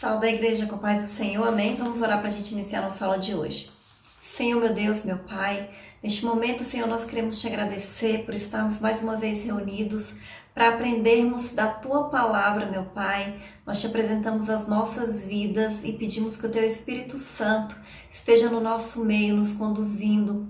Pessoal da igreja, com a paz do Senhor, amém? Vamos orar para a gente iniciar a nossa aula de hoje. Senhor, meu Deus, meu Pai, neste momento, Senhor, nós queremos te agradecer por estarmos mais uma vez reunidos para aprendermos da Tua Palavra, meu Pai. Nós te apresentamos as nossas vidas e pedimos que o Teu Espírito Santo esteja no nosso meio, nos conduzindo,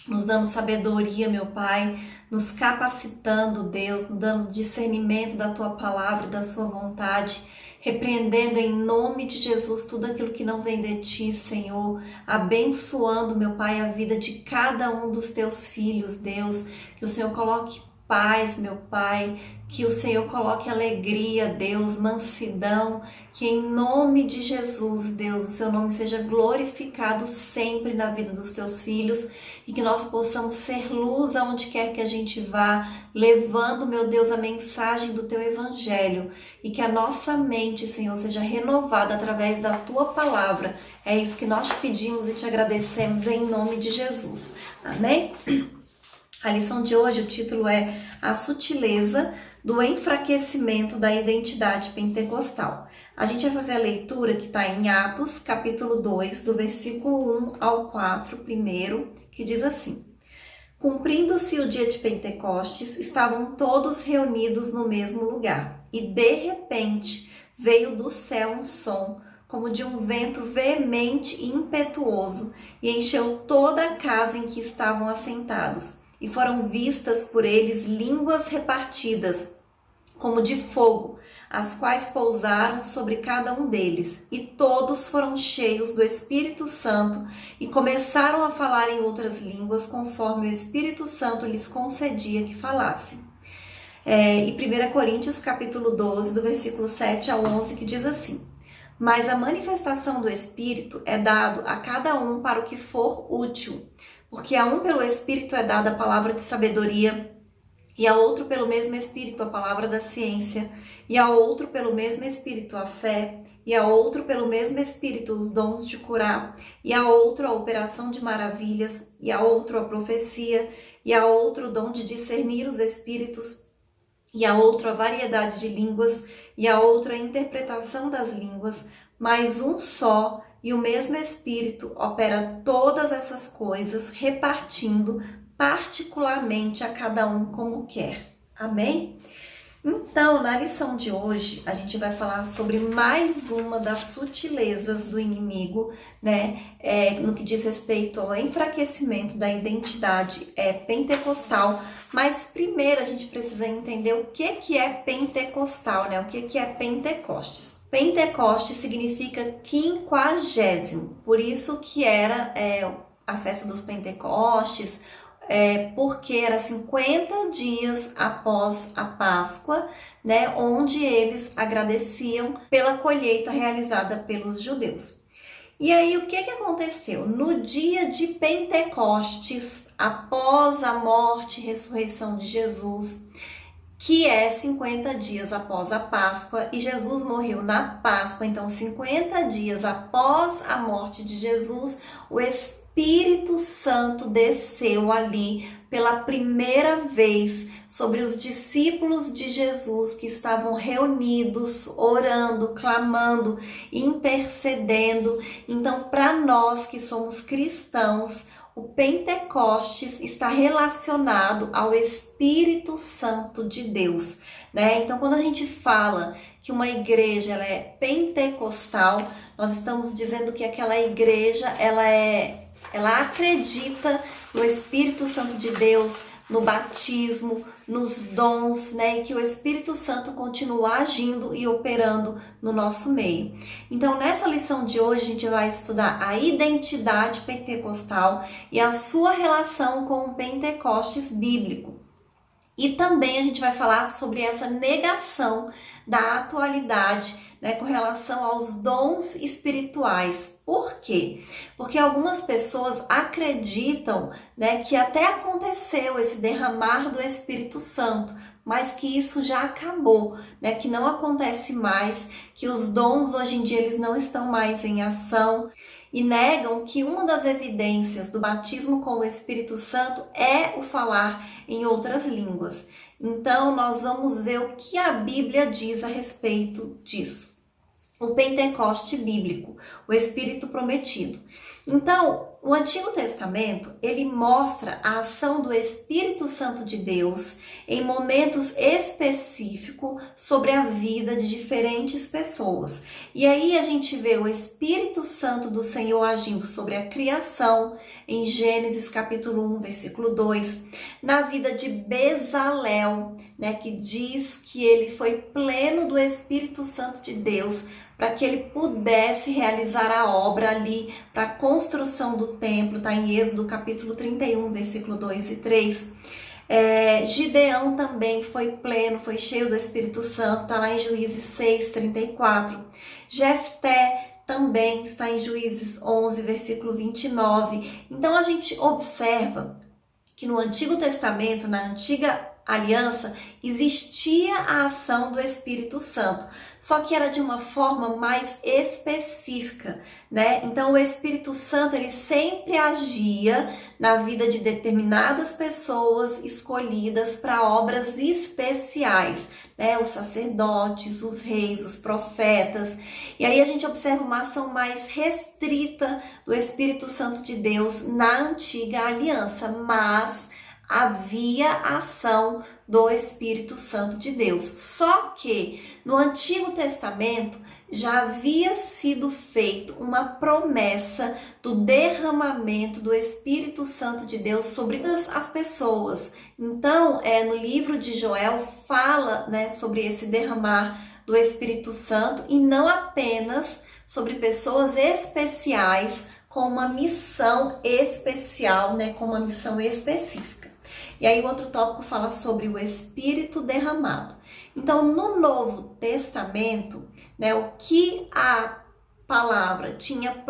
nos dando sabedoria, meu Pai, nos capacitando, Deus, nos dando discernimento da Tua Palavra e da Sua vontade, repreendendo em nome de Jesus tudo aquilo que não vem de Ti, Senhor, abençoando, meu Pai, a vida de cada um dos Teus filhos, Deus, que o Senhor coloque paz, meu Pai, que o Senhor coloque alegria, Deus, mansidão, que em nome de Jesus, Deus, o Seu nome seja glorificado sempre na vida dos Teus filhos e que nós possamos ser luz aonde quer que a gente vá, levando, meu Deus, a mensagem do Teu Evangelho e que a nossa mente, Senhor, seja renovada através da Tua Palavra. É isso que nós te pedimos e te agradecemos em nome de Jesus. Amém? A lição de hoje, o título é A Sutileza do Enfraquecimento da Identidade Pentecostal. A gente vai fazer a leitura que está em Atos, capítulo 2, do versículo 1 ao 4, primeiro, que diz assim: Cumprindo-se o dia de Pentecostes, estavam todos reunidos no mesmo lugar, e de repente veio do céu um som, como de um vento veemente e impetuoso, e encheu toda a casa em que estavam assentados. E foram vistas por eles línguas repartidas, como de fogo, as quais pousaram sobre cada um deles. E todos foram cheios do Espírito Santo e começaram a falar em outras línguas, conforme o Espírito Santo lhes concedia que falassem. E 1 Coríntios, capítulo 12, do versículo 7 ao 11, que diz assim: Mas a manifestação do Espírito é dado a cada um para o que for útil. Porque a um pelo Espírito é dada a palavra de sabedoria, e a outro pelo mesmo Espírito a palavra da ciência, e a outro pelo mesmo Espírito a fé, e a outro pelo mesmo Espírito os dons de curar, e a outro a operação de maravilhas, e a outro a profecia, e a outro o dom de discernir os espíritos, e a outro a variedade de línguas, e a outro a interpretação das línguas, mas um só e o mesmo Espírito opera todas essas coisas, repartindo particularmente a cada um como quer. Amém? Então, na lição de hoje, a gente vai falar sobre mais uma das sutilezas do inimigo, né? No que diz respeito ao enfraquecimento da identidade pentecostal. Mas primeiro a gente precisa entender o que é pentecostal, né? O que é Pentecostes. Pentecostes significa quinquagésimo, por isso que era a festa dos Pentecostes, porque era 50 dias após a Páscoa, né, onde eles agradeciam pela colheita realizada pelos judeus. E aí, o que aconteceu? No dia de Pentecostes, após a morte e ressurreição de Jesus, que é 50 dias após a Páscoa, e Jesus morreu na Páscoa, então 50 dias após a morte de Jesus, o Espírito Santo desceu ali pela primeira vez sobre os discípulos de Jesus que estavam reunidos, orando, clamando, intercedendo. Então, para nós que somos cristãos, o Pentecostes está relacionado ao Espírito Santo de Deus, né? Então, quando a gente fala que uma igreja ela é pentecostal, nós estamos dizendo que aquela igreja ela acredita no Espírito Santo de Deus, no batismo, nos dons, né? E que o Espírito Santo continua agindo e operando no nosso meio. Então, nessa lição de hoje, a gente vai estudar a identidade pentecostal e a sua relação com o Pentecostes bíblico. E também a gente vai falar sobre essa negação da atualidade, né, com relação aos dons espirituais. Por quê? Porque algumas pessoas acreditam, né, que até aconteceu esse derramar do Espírito Santo, mas que isso já acabou, né, que não acontece mais, que os dons hoje em dia eles não estão mais em ação. E negam que uma das evidências do batismo com o Espírito Santo é o falar em outras línguas. Então, nós vamos ver o que a Bíblia diz a respeito disso. o Pentecoste bíblico, o Espírito prometido. Então, o Antigo Testamento, ele mostra a ação do Espírito Santo de Deus em momentos específicos sobre a vida de diferentes pessoas. E aí a gente vê o Espírito Santo do Senhor agindo sobre a criação, em Gênesis capítulo 1, versículo 2, na vida de Bezalel, né, que diz que ele foi pleno do Espírito Santo de Deus, para que ele pudesse realizar a obra ali para a construção do templo, está em Êxodo capítulo 31, versículo 2 e 3. Gideão também foi pleno, foi cheio do Espírito Santo, está lá em Juízes 6, 34. Jefté também está em Juízes 11, versículo 29. Então a gente observa que no Antigo Testamento, na Antiga Aliança, existia a ação do Espírito Santo, só que era de uma forma mais específica, né? Então o Espírito Santo, ele sempre agia na vida de determinadas pessoas escolhidas para obras especiais, né? Os sacerdotes, os reis, os profetas. E aí a gente observa uma ação mais restrita do Espírito Santo de Deus na Antiga Aliança, mas havia ação do Espírito Santo de Deus. Só que no Antigo Testamento já havia sido feito uma promessa do derramamento do Espírito Santo de Deus sobre as pessoas. Então, no livro de Joel fala, né, sobre esse derramar do Espírito Santo, e não apenas sobre pessoas especiais com uma missão especial, né, com uma missão específica. E aí o outro tópico fala sobre o Espírito derramado. Então, no Novo Testamento, né, o que a palavra tinha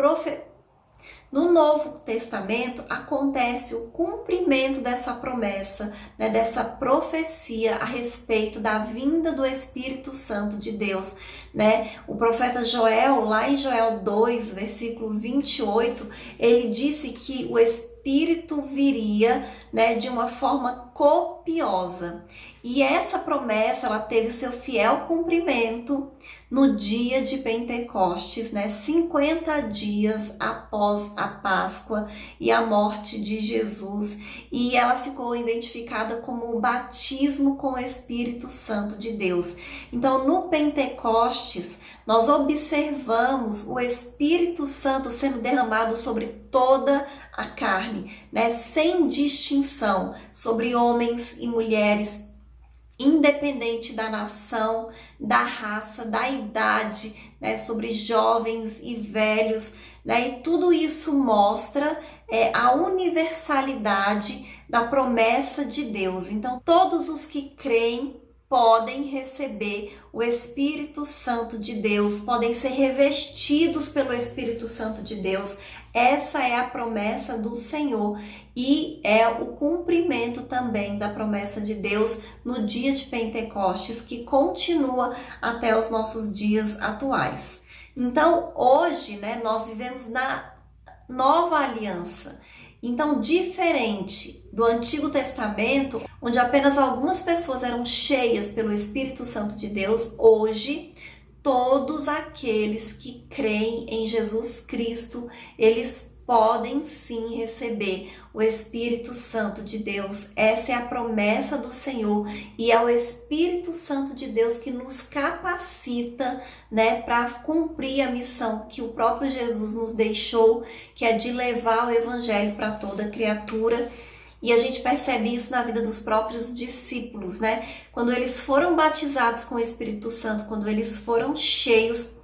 no Novo Testamento acontece o cumprimento dessa promessa, né, dessa profecia a respeito da vinda do Espírito Santo de Deus, né? O profeta Joel, lá em Joel 2, versículo 28, ele disse que o Espírito viria, né, de uma forma copiosa. E essa promessa, ela teve o seu fiel cumprimento no dia de Pentecostes, né, 50 dias após a Páscoa e a morte de Jesus. E ela ficou identificada como o batismo com o Espírito Santo de Deus. Então, no Pentecostes, nós observamos o Espírito Santo sendo derramado sobre toda a carne, né, sem distinção, sobre homens e mulheres, independente da nação, da raça, da idade, né, sobre jovens e velhos, né, e tudo isso mostra a universalidade da promessa de Deus. Então, todos os que creem podem receber o Espírito Santo de Deus, podem ser revestidos pelo Espírito Santo de Deus. Essa é a promessa do Senhor e é o cumprimento também da promessa de Deus no dia de Pentecostes, que continua até os nossos dias atuais. Então, hoje, né, nós vivemos na nova aliança. Então, diferente do Antigo Testamento, onde apenas algumas pessoas eram cheias pelo Espírito Santo de Deus, hoje todos aqueles que creem em Jesus Cristo, eles podem sim receber o Espírito Santo de Deus. Essa é a promessa do Senhor e é o Espírito Santo de Deus que nos capacita, né, para cumprir a missão que o próprio Jesus nos deixou, que é de levar o Evangelho para toda criatura. E a gente percebe isso na vida dos próprios discípulos, né? Quando eles foram batizados com o Espírito Santo, quando eles foram cheios,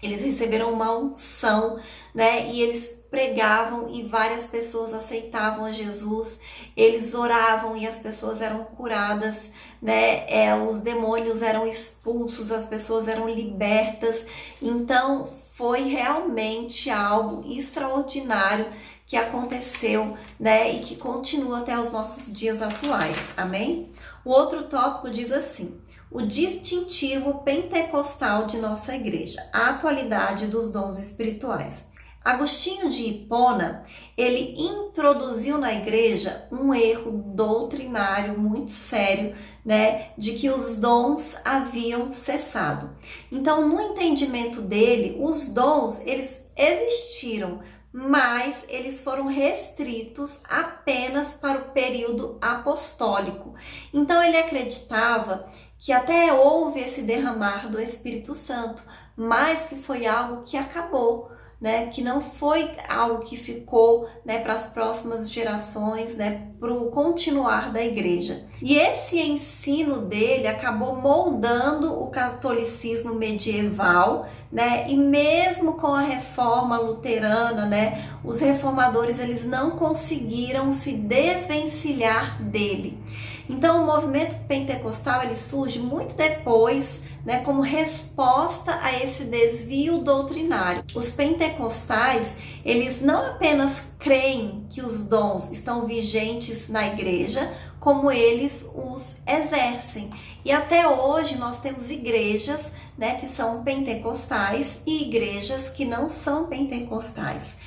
eles receberam uma unção, né? E eles pregavam e várias pessoas aceitavam a Jesus. Eles oravam e as pessoas eram curadas, né? Os demônios eram expulsos, as pessoas eram libertas. Então, foi realmente algo extraordinário que aconteceu, né, e que continua até os nossos dias atuais, amém? O outro tópico diz assim: o distintivo pentecostal de nossa igreja, a atualidade dos dons espirituais. Agostinho de Hipona, ele introduziu na igreja um erro doutrinário muito sério, né, de que os dons haviam cessado. Então, no entendimento dele, os dons, eles existiram, mas eles foram restritos apenas para o período apostólico. Então, ele acreditava que até houve esse derramar do Espírito Santo, mas que foi algo que acabou, né, que não foi algo que ficou, né, para as próximas gerações, né, para o continuar da igreja. E esse ensino dele acabou moldando o catolicismo medieval, né, e mesmo com a reforma luterana, né, os reformadores eles não conseguiram se desvencilhar dele. Então o movimento pentecostal ele surge muito depois, né, como resposta a esse desvio doutrinário. Os pentecostais, eles não apenas creem que os dons estão vigentes na igreja, como eles os exercem. E até hoje nós temos igrejas, né, que são pentecostais e igrejas que não são pentecostais.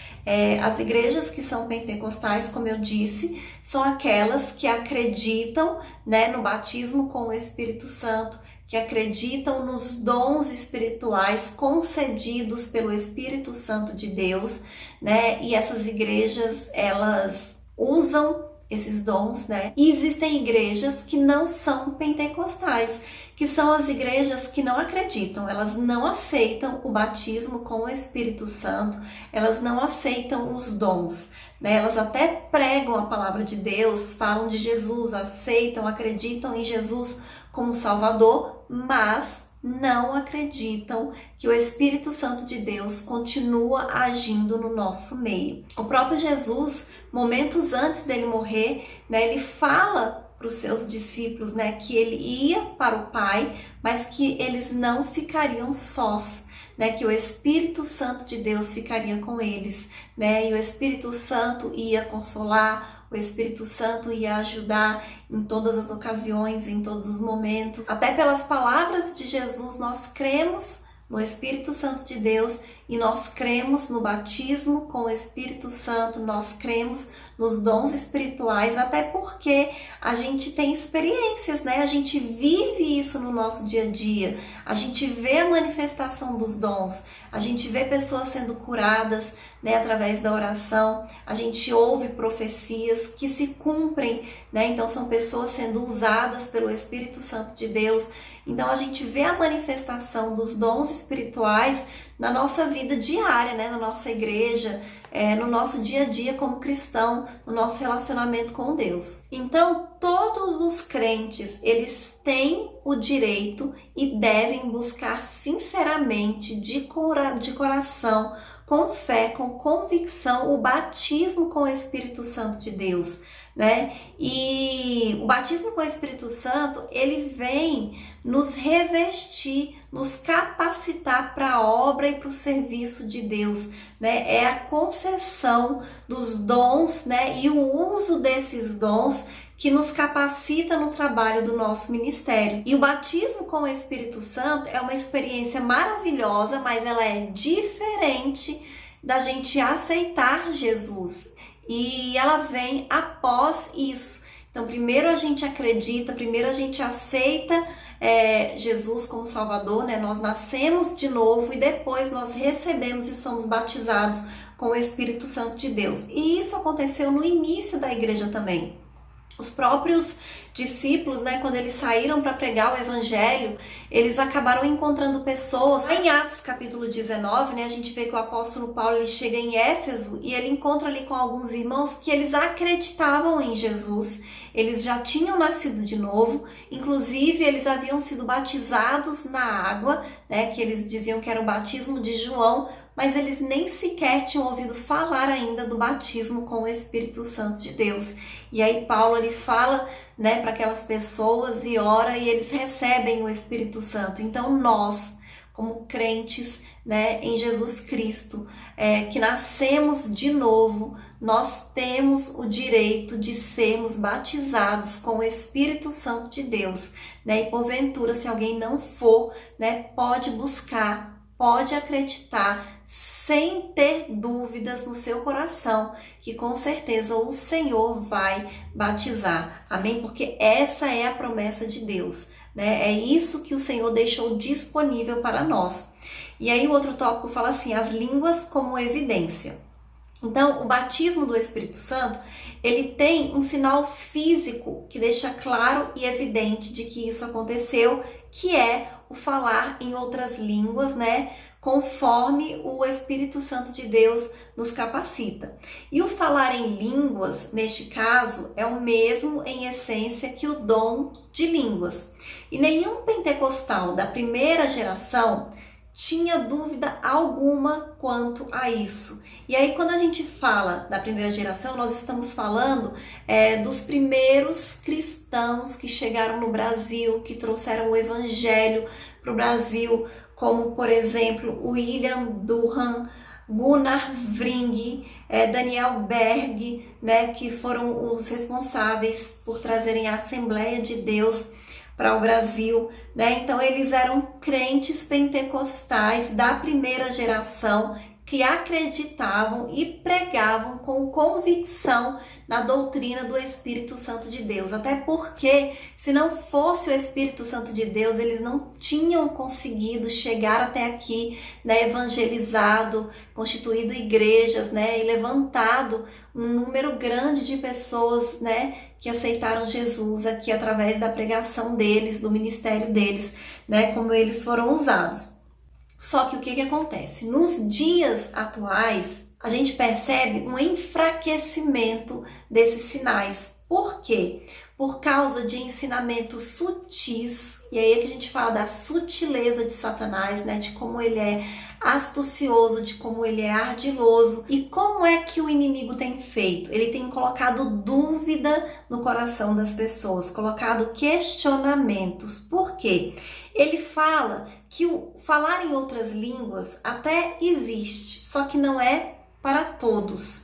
As igrejas que são pentecostais, como eu disse, são aquelas que acreditam, né, no batismo com o Espírito Santo, que acreditam nos dons espirituais concedidos pelo Espírito Santo de Deus, né? E essas igrejas, elas usam esses dons, né? E existem igrejas que não são pentecostais, que são as igrejas que não acreditam, elas não aceitam o batismo com o Espírito Santo, elas não aceitam os dons, né? Elas até pregam a palavra de Deus, falam de Jesus, aceitam, acreditam em Jesus como Salvador, mas não acreditam que o Espírito Santo de Deus continua agindo no nosso meio. O próprio Jesus, momentos antes dele morrer, né, ele fala para os seus discípulos, né, que ele ia para o Pai, mas que eles não ficariam sós, né, que o Espírito Santo de Deus ficaria com eles, né, e o Espírito Santo ia consolar, o Espírito Santo ia ajudar em todas as ocasiões, em todos os momentos. Até pelas palavras de Jesus, nós cremos no Espírito Santo de Deus e nós cremos no batismo com o Espírito Santo, nós cremos nos dons espirituais, até porque a gente tem experiências, né? A gente vive isso no nosso dia a dia, a gente vê a manifestação dos dons, a gente vê pessoas sendo curadas, né, através da oração, a gente ouve profecias que se cumprem, né? Então são pessoas sendo usadas pelo Espírito Santo de Deus. Então a gente vê a manifestação dos dons espirituais na nossa vida diária, né? Na nossa igreja, no nosso dia a dia como cristão, no nosso relacionamento com Deus. Então todos os crentes, eles têm o direito e devem buscar sinceramente, de coração, com fé, com convicção, o batismo com o Espírito Santo de Deus, né? E o batismo com o Espírito Santo, ele vem nos revestir, nos capacitar para a obra e para o serviço de Deus, né? É a concessão dos dons, né? E o uso desses dons que nos capacita no trabalho do nosso ministério. E o batismo com o Espírito Santo é uma experiência maravilhosa, mas ela é diferente da gente aceitar Jesus. E ela vem após isso. Então, primeiro a gente acredita, primeiro a gente aceita Jesus como Salvador, né? Nós nascemos de novo e depois nós recebemos e somos batizados com o Espírito Santo de Deus. E isso aconteceu no início da igreja também. Os próprios discípulos, né, quando eles saíram para pregar o evangelho, eles acabaram encontrando pessoas. Em Atos capítulo 19, né, a gente vê que o apóstolo Paulo ele chega em Éfeso e ele encontra ali com alguns irmãos que eles acreditavam em Jesus, eles já tinham nascido de novo, inclusive eles haviam sido batizados na água, né, que eles diziam que era o batismo de João, mas eles nem sequer tinham ouvido falar ainda do batismo com o Espírito Santo de Deus. E aí Paulo ele fala, né, para aquelas pessoas e ora e eles recebem o Espírito Santo. Então nós, como crentes, né, em Jesus Cristo, que nascemos de novo, nós temos o direito de sermos batizados com o Espírito Santo de Deus, né? E porventura, se alguém não for, né, pode buscar, pode acreditar, sem ter dúvidas no seu coração, que com certeza o Senhor vai batizar. Amém? Porque essa é a promessa de Deus, né? É isso que o Senhor deixou disponível para nós. E aí o outro tópico fala assim, as línguas como evidência. Então, o batismo do Espírito Santo, ele tem um sinal físico que deixa claro e evidente de que isso aconteceu, que é o falar em outras línguas, né? Conforme o Espírito Santo de Deus nos capacita. E o falar em línguas, neste caso, é o mesmo em essência que o dom de línguas. E nenhum pentecostal da primeira geração tinha dúvida alguma quanto a isso. E aí, quando a gente fala da primeira geração, nós estamos falando dos primeiros cristãos que chegaram no Brasil, que trouxeram o evangelho para o Brasil, como, por exemplo, William Durham, Gunnar Vring, Daniel Berg, né, que foram os responsáveis por trazerem a Assembleia de Deus para o Brasil, né? Então eles eram crentes pentecostais da primeira geração que acreditavam e pregavam com convicção na doutrina do Espírito Santo de Deus. Até porque, se não fosse o Espírito Santo de Deus, eles não tinham conseguido chegar até aqui, né, evangelizado, constituído igrejas, né, e levantado um número grande de pessoas, né, que aceitaram Jesus aqui através da pregação deles, do ministério deles, né, como eles foram usados. Só que o que acontece? Nos dias atuais, a gente percebe um enfraquecimento desses sinais. Por quê? Por causa de ensinamentos sutis, e aí é que a gente fala da sutileza de Satanás, né? De como ele é astucioso, de como ele é ardiloso. E como é que o inimigo tem feito? Ele tem colocado dúvida no coração das pessoas, colocado questionamentos. Por quê? Ele fala que o falar em outras línguas até existe, só que não é para todos.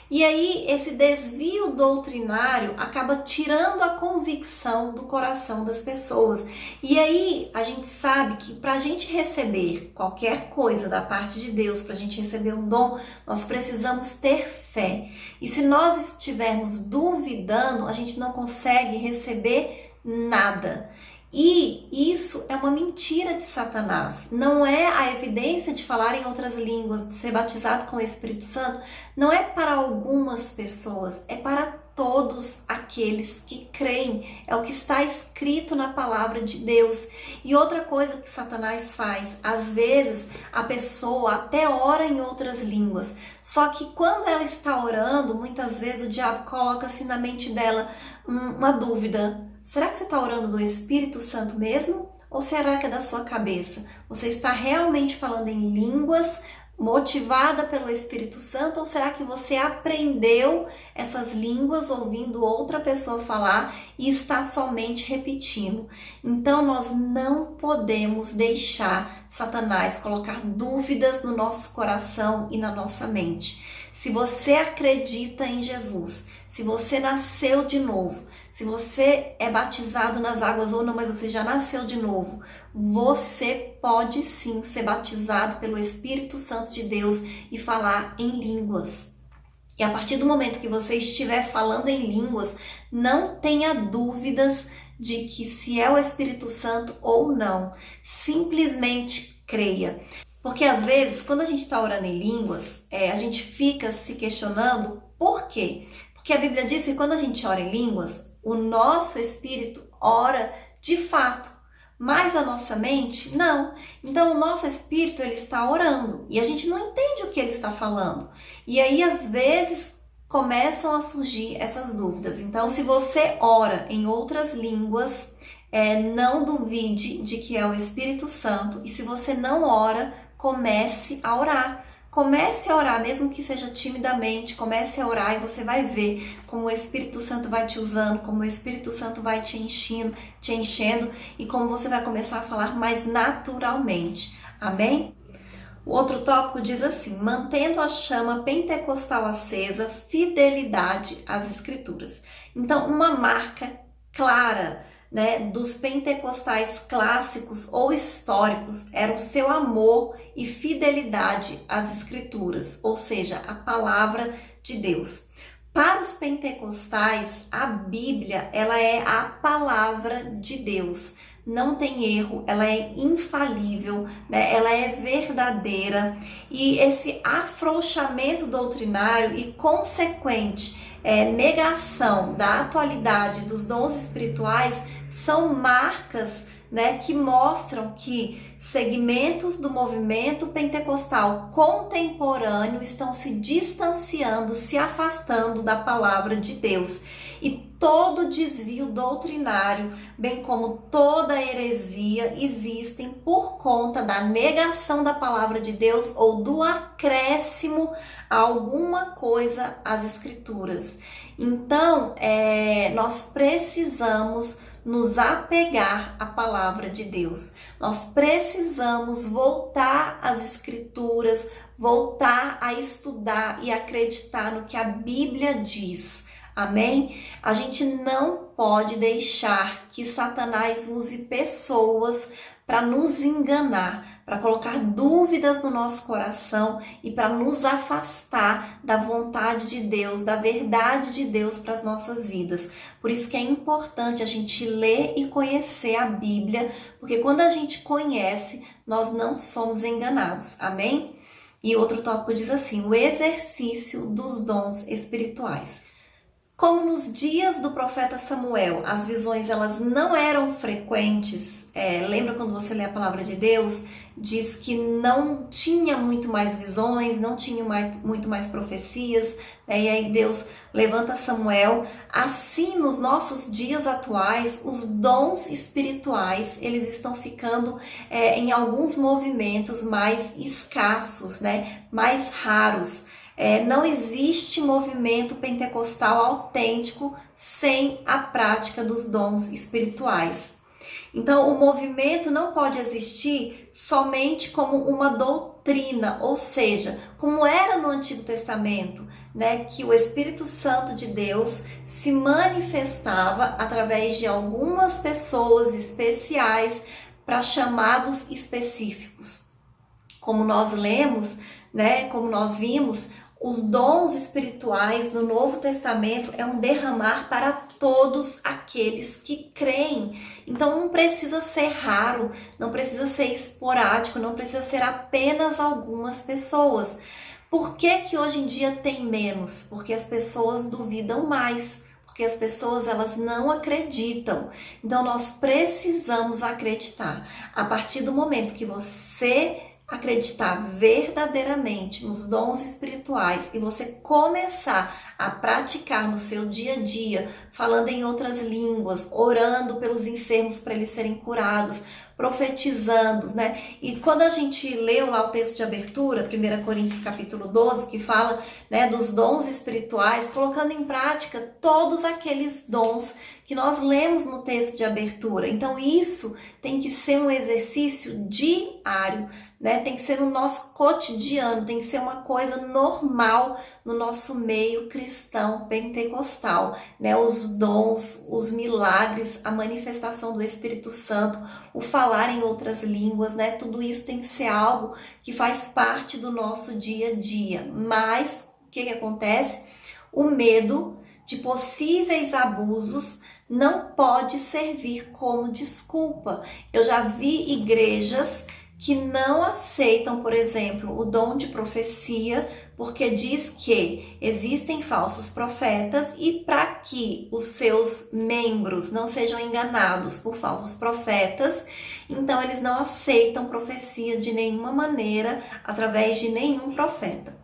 E aí esse desvio doutrinário acaba tirando a convicção do coração das pessoas. E aí a gente sabe que para a gente receber qualquer coisa da parte de Deus, para a gente receber um dom, nós precisamos ter fé. E se nós estivermos duvidando, a gente não consegue receber nada. E isso é uma mentira de Satanás. Não é a evidência de falar em outras línguas, de ser batizado com o Espírito Santo, não é para algumas pessoas, é para todos aqueles que creem. É o que está escrito na palavra de Deus. E outra coisa que Satanás faz, às vezes a pessoa até ora em outras línguas, só que quando ela está orando, muitas vezes o diabo coloca assim na mente dela uma dúvida. Será que você está orando do Espírito Santo mesmo? Ou será que é da sua cabeça? Você está realmente falando em línguas, motivada pelo Espírito Santo? Ou será que você aprendeu essas línguas ouvindo outra pessoa falar e está somente repetindo? Então nós não podemos deixar Satanás colocar dúvidas no nosso coração e na nossa mente. Se você acredita em Jesus, se você nasceu de novo, se você é batizado nas águas ou não, mas você já nasceu de novo, você pode sim ser batizado pelo Espírito Santo de Deus e falar em línguas. E a partir do momento que você estiver falando em línguas, não tenha dúvidas de que se é o Espírito Santo ou não. Simplesmente creia. Porque às vezes, quando a gente está orando em línguas, a gente fica se questionando por quê? Porque a Bíblia diz que quando a gente ora em línguas, o nosso espírito ora de fato, mas a nossa mente não. Então o nosso espírito ele está orando e a gente não entende o que ele está falando. E aí às vezes começam a surgir essas dúvidas. Então se você ora em outras línguas, não duvide de que é o Espírito Santo. E se você não ora, comece a orar. Comece a orar, mesmo que seja timidamente, comece a orar e você vai ver como o Espírito Santo vai te usando, como o Espírito Santo vai te enchendo e como você vai começar a falar mais naturalmente. Amém? O outro tópico diz assim, mantendo a chama pentecostal acesa, fidelidade às Escrituras. Então, uma marca clara, né, dos pentecostais clássicos ou históricos era o seu amor e fidelidade às Escrituras, ou seja, a palavra de Deus. Para os pentecostais, a Bíblia, ela é a palavra de Deus. Não tem erro, ela é infalível, né? Ela é verdadeira. E esse afrouxamento doutrinário e consequente negação da atualidade dos dons espirituais são marcas, né, que mostram que segmentos do movimento pentecostal contemporâneo estão se distanciando, se afastando da palavra de Deus. E todo desvio doutrinário, bem como toda heresia, existem por conta da negação da palavra de Deus ou do acréscimo a alguma coisa às Escrituras. Então, nós precisamos nos apegar à palavra de Deus. Nós precisamos voltar às Escrituras, voltar a estudar e acreditar no que a Bíblia diz. Amém? A gente não pode deixar que Satanás use pessoas para nos enganar, para colocar dúvidas no nosso coração e para nos afastar da vontade de Deus, da verdade de Deus para as nossas vidas. Por isso que é importante a gente ler e conhecer a Bíblia, porque quando a gente conhece, nós não somos enganados. Amém? E outro tópico diz assim: o exercício dos dons espirituais. Como nos dias do profeta Samuel, as visões elas não eram frequentes, lembra quando você lê a palavra de Deus, diz que não tinha muito mais visões, não tinha muito mais profecias, e aí Deus levanta Samuel. Assim, nos nossos dias atuais, os dons espirituais, eles estão ficando em alguns movimentos mais escassos, né, mais raros. Não existe movimento pentecostal autêntico sem a prática dos dons espirituais. Então, o movimento não pode existir somente como uma doutrina, ou seja, como era no Antigo Testamento, né, que o Espírito Santo de Deus se manifestava através de algumas pessoas especiais para chamados específicos. Como nós lemos, né, como nós vimos, os dons espirituais no Novo Testamento é um derramar para todos aqueles que creem. Então não precisa ser raro, não precisa ser esporádico, não precisa ser apenas algumas pessoas. Por que hoje em dia tem menos? Porque as pessoas duvidam mais, porque as pessoas elas não acreditam. Então nós precisamos acreditar. A partir do momento que você acreditar verdadeiramente nos dons espirituais e você começar a praticar no seu dia a dia, falando em outras línguas, orando pelos enfermos para eles serem curados, profetizando, né? E quando a gente leu lá o texto de abertura, 1 Coríntios capítulo 12, que fala, né, dos dons espirituais, colocando em prática todos aqueles dons que nós lemos no texto de abertura. Então isso tem que ser um exercício diário, né? Tem que ser no nosso cotidiano, tem que ser uma coisa normal no nosso meio cristão pentecostal, né? Os dons, os milagres, a manifestação do Espírito Santo, o falar em outras línguas, né? Tudo isso tem que ser algo que faz parte do nosso dia a dia. Mas o que acontece? O medo de possíveis abusos não pode servir como desculpa. Eu já vi igrejas que não aceitam, por exemplo, o dom de profecia, porque diz que existem falsos profetas e para que os seus membros não sejam enganados por falsos profetas, então eles não aceitam profecia de nenhuma maneira, através de nenhum profeta.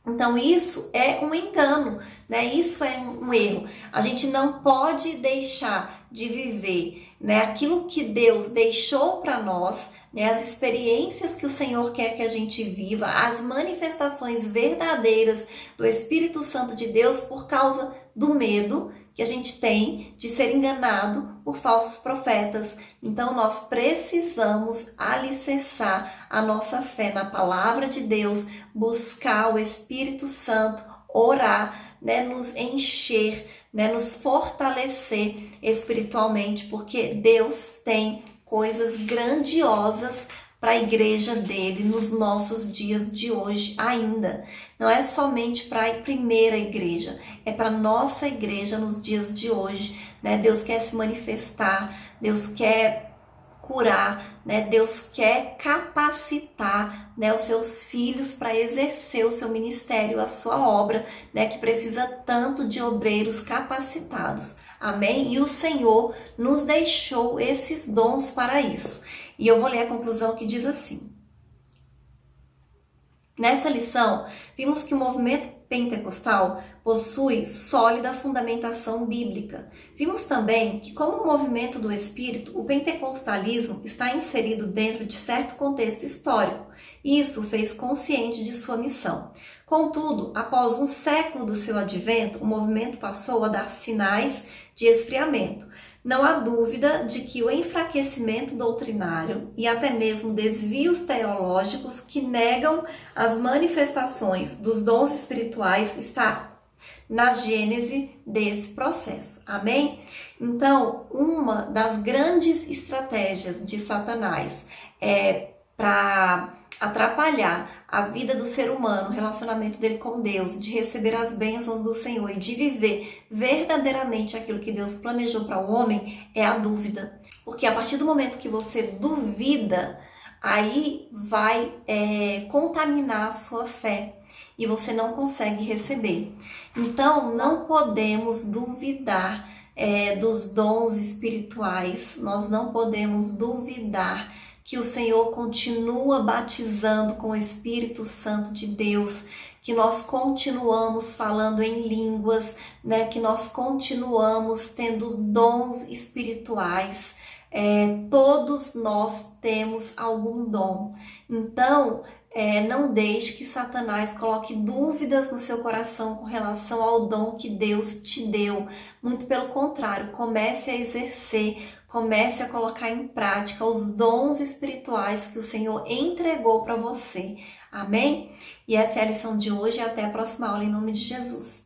Então isso é um engano, né? Isso é um erro. A gente não pode deixar de viver, né, aquilo que Deus deixou para nós, né, as experiências que o Senhor quer que a gente viva, as manifestações verdadeiras do Espírito Santo de Deus por causa do medo que a gente tem de ser enganado por falsos profetas. Então nós precisamos alicerçar a nossa fé na palavra de Deus, buscar o Espírito Santo, orar, né, nos encher, né, nos fortalecer espiritualmente, porque Deus tem coisas grandiosas para a igreja dele nos nossos dias de hoje ainda. Não é somente para a primeira igreja, é para a nossa igreja nos dias de hoje, né? Deus quer se manifestar, Deus quer curar, né? Deus quer capacitar, né, os seus filhos para exercer o seu ministério, a sua obra, né, que precisa tanto de obreiros capacitados. Amém? E o Senhor nos deixou esses dons para isso. E eu vou ler a conclusão que diz assim: nessa lição, vimos que o movimento pentecostal possui sólida fundamentação bíblica. Vimos também que, como movimento do Espírito, o pentecostalismo está inserido dentro de certo contexto histórico. Isso o fez consciente de sua missão. Contudo, após um século do seu advento, o movimento passou a dar sinais de esfriamento. Não há dúvida de que o enfraquecimento doutrinário e até mesmo desvios teológicos que negam as manifestações dos dons espirituais está na gênese desse processo. Amém? Então, uma das grandes estratégias de Satanás é para atrapalhar a vida do ser humano, o relacionamento dele com Deus, de receber as bênçãos do Senhor e de viver verdadeiramente aquilo que Deus planejou para o homem, é a dúvida. Porque a partir do momento que você duvida, aí vai contaminar a sua fé e você não consegue receber. Então, não podemos duvidar dos dons espirituais, nós não podemos duvidar que o Senhor continua batizando com o Espírito Santo de Deus, que nós continuamos falando em línguas, né? Que nós continuamos tendo dons espirituais. Todos nós temos algum dom. Então, não deixe que Satanás coloque dúvidas no seu coração com relação ao dom que Deus te deu. Muito pelo contrário, comece a exercer, comece a colocar em prática os dons espirituais que o Senhor entregou para você. Amém? E essa é a lição de hoje e até a próxima aula em nome de Jesus.